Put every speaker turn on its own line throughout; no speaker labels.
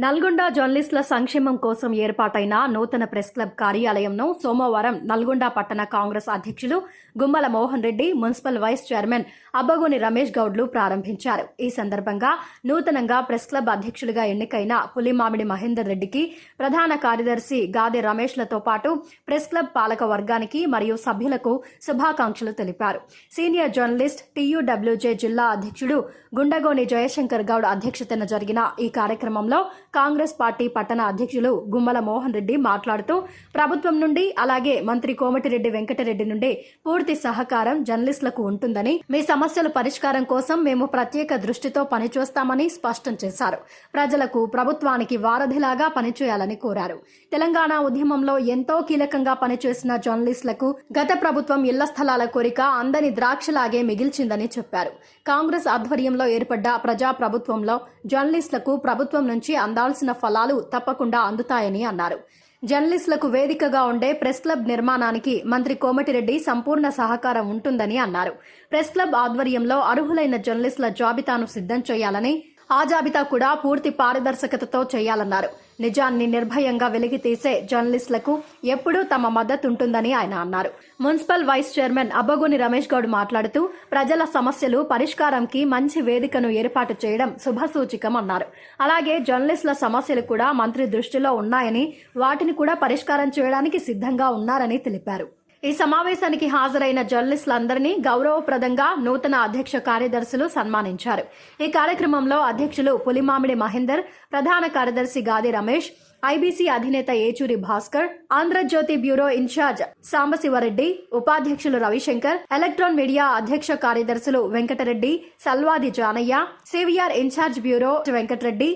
నల్గొండ జర్నలిస్టుల సంక్షేమం కోసం ఏర్పాటైన నూతన ప్రెస్ క్లబ్ కార్యాలయంను సోమవారం నల్గొండ పట్టణ కాంగ్రెస్ అధ్యక్షులు Gummala Mohan Reddy, municipal vice chairman Abbagoni Ramesh గౌడ్లు ప్రారంభించారు. ఈ సందర్భంగా నూతనంగా ప్రెస్ క్లబ్ అధ్యక్షులుగా ఎన్నికైన పులిమామిడి మహేందర్ రెడ్డికి, ప్రధాన కార్యదర్శి గాదె రమేష్లతో పాటు ప్రెస్ క్లబ్ పాలక వర్గానికి మరియు సభ్యులకు శుభాకాంక్షలు తెలిపారు. సీనియర్ జర్నలిస్ట్ టీయూడబ్ల్యూజే జిల్లా అధ్యక్షుడు గుండగోని జయశంకర్ గౌడ్ అధ్యక్షతన జరిగిన ఈ కార్యక్రమంలో కాంగ్రెస్ పార్టీ పట్టణ అధ్యక్షులు గుమ్మల మోహన్ రెడ్డి మాట్లాడుతూ, ప్రభుత్వం నుండి అలాగే మంత్రి కోమటిరెడ్డి వెంకటరెడ్డి నుండి పూర్తి సహకారం జర్నలిస్టులకు ఉంటుందని, మీ సమస్యల పరిష్కారం కోసం మేము ప్రత్యేక దృష్టితో పనిచేస్తామని స్పష్టం చేశారు. ప్రజలకు, ప్రభుత్వానికి వారధిలాగా పనిచేయాలని కోరారు. తెలంగాణ ఉద్యమంలో ఎంతో కీలకంగా పనిచేసిన జర్నలిస్టులకు గత ప్రభుత్వం ఇళ్ల స్థలాల కోరిక అందని ద్రాక్షలాగే మిగిల్చిందని చెప్పారు. కాంగ్రెస్ ఆధ్వర్యంలో ఏర్పడ్డ ప్రజా ప్రభుత్వంలో జర్నలిస్టులకు ప్రభుత్వం నుంచి అందాల్సిన ఫలాలు తప్పకుండా అందుతాయని అన్నారు. జర్నలిస్టులకు వేదికగా ఉండే ప్రెస్ క్లబ్ నిర్మాణానికి మంత్రి కోమటిరెడ్డి సంపూర్ణ సహకారం ఉంటుందని అన్నారు. ప్రెస్ క్లబ్ ఆధ్వర్యంలో అర్హులైన జర్నలిస్టుల జాబితాను సిద్ధం చేయాలని, ఆ జాబితా కూడా పూర్తి పారదర్శకతతో చేయాలన్నారు. నిజాన్ని నిర్భయంగా వెలికితీసే జర్నలిస్టులకు ఎప్పుడూ తమ మద్దతుంటుందని ఆయన అన్నారు. Municipal vice chairman Abbagoni Ramesh Goud మాట్లాడుతూ, ప్రజల సమస్యలు పరిష్కారంకి మంచి వేదికను ఏర్పాటు చేయడం శుభసూచకం అన్నారు. అలాగే జర్నలిస్టుల సమస్యలు కూడా మంత్రి దృష్టిలో ఉన్నాయని, వాటిని కూడా పరిష్కారం చేయడానికి సిద్ధంగా ఉన్నారని తెలిపారు. ఈ సమావేశానికి హాజరైన జర్నలిస్టులందరినీ గౌరవప్రదంగా నూతన అధ్యక్ష కార్యదర్శులు సన్మానించారు. ఈ కార్యక్రమంలో అధ్యక్షులు పులిమామిడి మహేందర్, ప్రధాన కార్యదర్శి గాదె రమేష్, ఐబీసీ అధినేత ఏచూరి భాస్కర్, ఆంధ్రజ్యోతి బ్యూరో ఇన్ఛార్జ్ సాంబశివరెడ్డి, ఉపాధ్యక్షులు రవిశంకర్, ఎలక్ట్రాన్ మీడియా అధ్యక్ష కార్యదర్శులు Venkatareddy, Salvadi Janaiah, CVR incharge bureau Venkatareddy,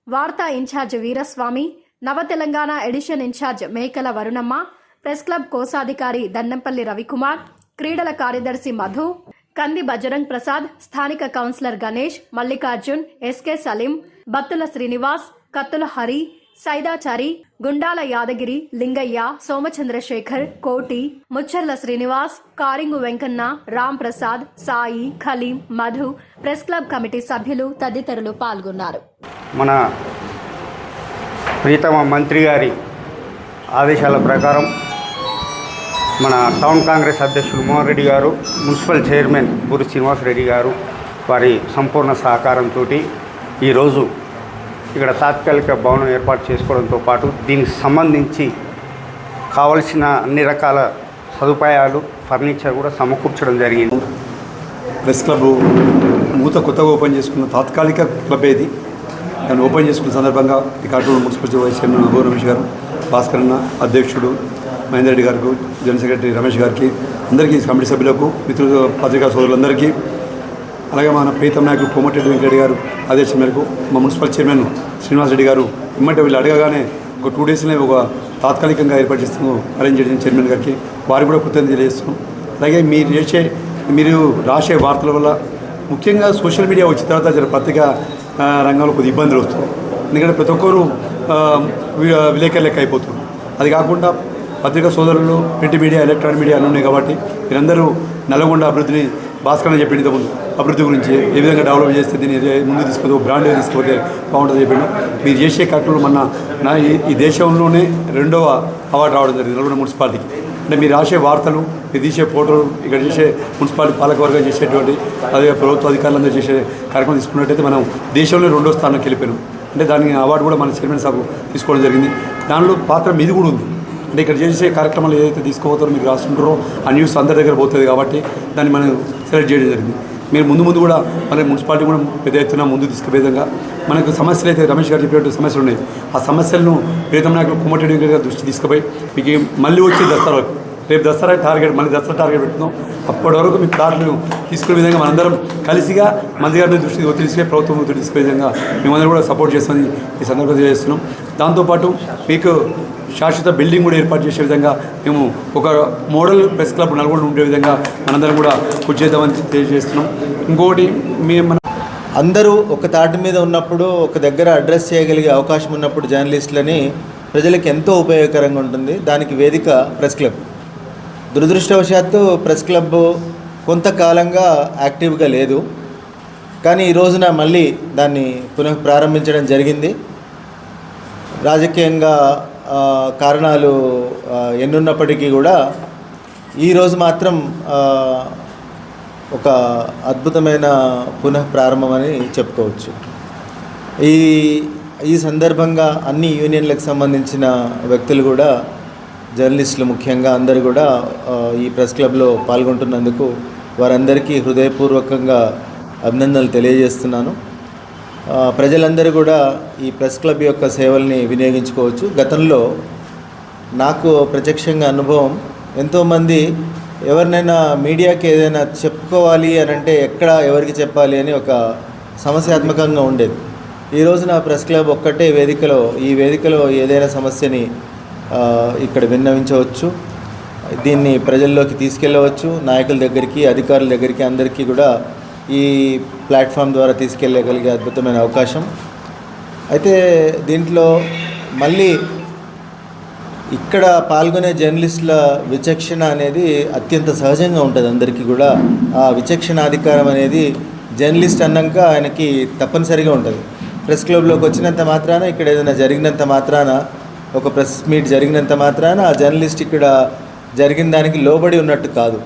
వార్తా ఇన్ఛార్జ్ వీరస్వామి, నవ తెలంగాణ ఎడిషన్ ఇన్ఛార్జ్ మేకల వరుణమ్మ, ప్రెస్ క్లబ్ కోశాధికారి దన్నెంపల్లి రవికుమార్, క్రీడల కార్యదర్శి మధు, కంది బజరంగ్ ప్రసాద్, స్థానిక councillor Ganesh, Mallikarjun, SK Salim, Battula Srinivas, Kattula Hari, Saidachari, Gundala Yadagiri, Lingaiah, Somachandrashekar, Koti, Mucharla Srinivas, Karingu Venkanna, Ram Prasad, Sai, Khaleem, Madhu, press club committee సభ్యులు తదితరులు పాల్గొన్నారు.
మన ప్రీతమ మంత్రి గారి ఆదేశాల ప్రకారం మన టౌన్ కాంగ్రెస్ అధ్యక్షులు మోహన్ రెడ్డి గారు, మున్సిపల్ చైర్మన్ పూరి శ్రీనివాసరెడ్డి గారు వారి సంపూర్ణ సహకారంతో ఈరోజు ఇక్కడ తాత్కాలిక భవనం ఏర్పాటు చేసుకోవడంతో పాటు దీనికి సంబంధించి కావలసిన అన్ని రకాల సదుపాయాలు, ఫర్నిచర్ కూడా సమకూర్చడం జరిగింది.
ప్రెస్ క్లబ్ కొత్తగా ఓపెన్ చేసుకున్న తాత్కాలిక క్లబ్ ఇది. దాన్ని ఓపెన్ చేసుకున్న సందర్భంగా ఈ Katuru municipal vice chairman Abbagoni Ramesh గారు, భాస్కర్ అన్న, అధ్యక్షుడు మహేందర్ రెడ్డి గారికి, జనరల్ సెక్రటరీ రమేష్ గారికి, అందరికీ, కమిటీ సభ్యులకు, మిత్రులు, పత్రికా సోదరులందరికీ, అలాగే మన ప్రీతం నాయకులు కోమటిరెడ్డి వెంకటరెడ్డి గారు ఆదేశం మేరకు మా మున్సిపల్ చైర్మన్ శ్రీనివాసరెడ్డి గారు ఇమ్మంటే వీళ్ళు అడగగానే ఒక 2 డేస్లో ఒక తాత్కాలికంగా ఏర్పాటు చేస్తున్నాం అరేంజ్ చేసిన చైర్మన్ గారికి వారికి కూడా కృతజ్ఞతలు తెలియజేస్తున్నాం. అలాగే మీరు రాసే వార్తల వల్ల ముఖ్యంగా సోషల్ మీడియా వచ్చిన తర్వాత పత్రికా రంగంలో కొద్ది ఇబ్బందులు వస్తున్నాయి. ఎందుకంటే ప్రతి ఒక్కరు విలేకరులు లెక్క అయిపోతున్నారు. అది కాకుండా పత్రికా సోదరులు, ప్రింట్ మీడియా, ఎలక్ట్రానిక్ మీడియా అన్నీ ఉన్నాయి కాబట్టి మీరందరూ నల్గొండ అభివృద్ధిని, భాస్కర్ అని చెప్పింది ఇంతకుముందు అభివృద్ధి గురించి ఏ విధంగా డెవలప్ చేస్తే దీన్ని ముందు తీసుకుని బ్రాండ్ తీసుకుపోతే బాగుంటుంది చెప్పిండు. మీరు చేసే కార్యక్రమంలో ఈ దేశంలోనే 2వ అవార్డు రావడం జరిగింది నల్గొండ మున్సిపాలిటీకి. అంటే మీరు రాసే వార్తలు, మీరు తీసే ఫోటోలు, ఇక్కడ చేసే మున్సిపాలిటీ పాలకవర్గం చేసేటువంటి అదే ప్రభుత్వ అధికారులందరూ చేసే కార్యక్రమం తీసుకున్నట్టయితే మనం దేశంలో 2వ స్థానానికి వెళ్ళిపోయాం. అంటే దానికి అవార్డు కూడా మన చైర్మన్ సాబ్ తీసుకోవడం జరిగింది. దానిలో పాత్ర మీది కూడా ఉంది. అంటే ఇక్కడ చేసే కార్యక్రమాలు ఏదైతే తీసుకోపోతారో, మీరు రాస్తుంటారో ఆ న్యూస్ అందరి దగ్గర పోతుంది కాబట్టి దాన్ని మనం సెలెక్ట్ చేయడం జరిగింది. మీరు ముందు కూడా మన మున్సిపాలిటీ కూడా పెద్ద ఎత్తున ముందు తీసుకునే విధంగా మనకు సమస్యలు అయితే రమేష్ గారు చెప్పినట్టు సమస్యలు ఉన్నాయి. ఆ సమస్యలను ప్రీతం నాయకులు కోమటిరెడ్డి గారి దృష్టి తీసుకుపోయి మీకు మళ్ళీ వచ్చి దసరా వరకు, రేపు దసరా టార్గెట్, మళ్ళీ దసరా టార్గెట్ పెడుతున్నాం. అప్పటి వరకు మీ ప్లాట్లను తీసుకునే విధంగా మనందరం కలిసిగా మంత్రి గారిని దృష్టి తీసుకునే, ప్రభుత్వం దృష్టి తీసుకునే విధంగా మేమందరం కూడా సపోర్ట్ చేస్తామని ఈ సందర్భంగా తెలియజేస్తున్నాం. దాంతోపాటు మీకు శాశ్వత బిల్డింగ్ కూడా ఏర్పాటు చేసే విధంగా మేము ఒక మోడల్ ప్రెస్ క్లబ్ నల్గొండ ఉండే విధంగా మనందరం కూడా కృషి చేద్దామని తెలియజేస్తున్నాం. ఇంకొకటి
అందరూ ఒక తాటి మీద ఉన్నప్పుడు, ఒక దగ్గర అడ్రస్ చేయగలిగే అవకాశం ఉన్నప్పుడు జర్నలిస్టులని ప్రజలకు ఎంతో ఉపయోగకరంగా ఉంటుంది. దానికి వేదిక ప్రెస్ క్లబ్. దురదృష్టవశాత్తు ప్రెస్ క్లబ్ కొంతకాలంగా యాక్టివ్గా లేదు. కానీ ఈ రోజున మళ్ళీ దాన్ని పునః ప్రారంభించడం జరిగింది. రాజకీయంగా కారణాలు ఎన్నున్నప్పటికీ కూడా ఈరోజు మాత్రం ఒక అద్భుతమైన పునః ప్రారంభమని చెప్పుకోవచ్చు. ఈ సందర్భంగా అన్ని యూనియన్లకు సంబంధించిన వ్యక్తులు కూడా, జర్నలిస్టులు ముఖ్యంగా అందరూ కూడా ఈ ప్రెస్ క్లబ్లో పాల్గొంటున్నందుకు వారందరికీ హృదయపూర్వకంగా అభినందనలు తెలియజేస్తున్నాను. ప్రజలందరూ కూడా ఈ ప్రెస్ క్లబ్ యొక్క సేవల్ని వినియోగించుకోవచ్చు. గతంలో నాకు ప్రత్యక్షంగా అనుభవం, ఎంతోమంది ఎవరినైనా మీడియాకి ఏదైనా చెప్పుకోవాలి అని అంటే ఎక్కడ ఎవరికి చెప్పాలి అని ఒక సమస్యాత్మకంగా ఉండేది. ఈరోజు నా ప్రెస్ క్లబ్ ఒక్కటే వేదికలో, ఈ వేదికలో ఏదైనా సమస్యని ఇక్కడ విన్నవించవచ్చు, దీన్ని ప్రజల్లోకి తీసుకెళ్ళవచ్చు, నాయకుల దగ్గరికి, అధికారుల దగ్గరికి, అందరికీ కూడా ఈ ప్లాట్ఫామ్ ద్వారా తీసుకెళ్ళగలిగే అద్భుతమైన అవకాశం. అయితే దీంట్లో మళ్ళీ ఇక్కడ పాల్గొనే జర్నలిస్టుల విచక్షణ అనేది అత్యంత సహజంగా ఉంటుంది. అందరికీ కూడా ఆ విచక్షణాధికారం అనేది జర్నలిస్ట్ అన్నాక ఆయనకి తప్పనిసరిగా ఉంటుంది. ప్రెస్ క్లబ్లోకి వచ్చినంత మాత్రాన, ఇక్కడ ఏదైనా జరిగినంత మాత్రాన, ఒక ప్రెస్ మీట్ జరిగినంత మాత్రాన ఆ జర్నలిస్ట్ ఇక్కడ జరిగిన దానికి లోబడి ఉన్నట్టు కాదు.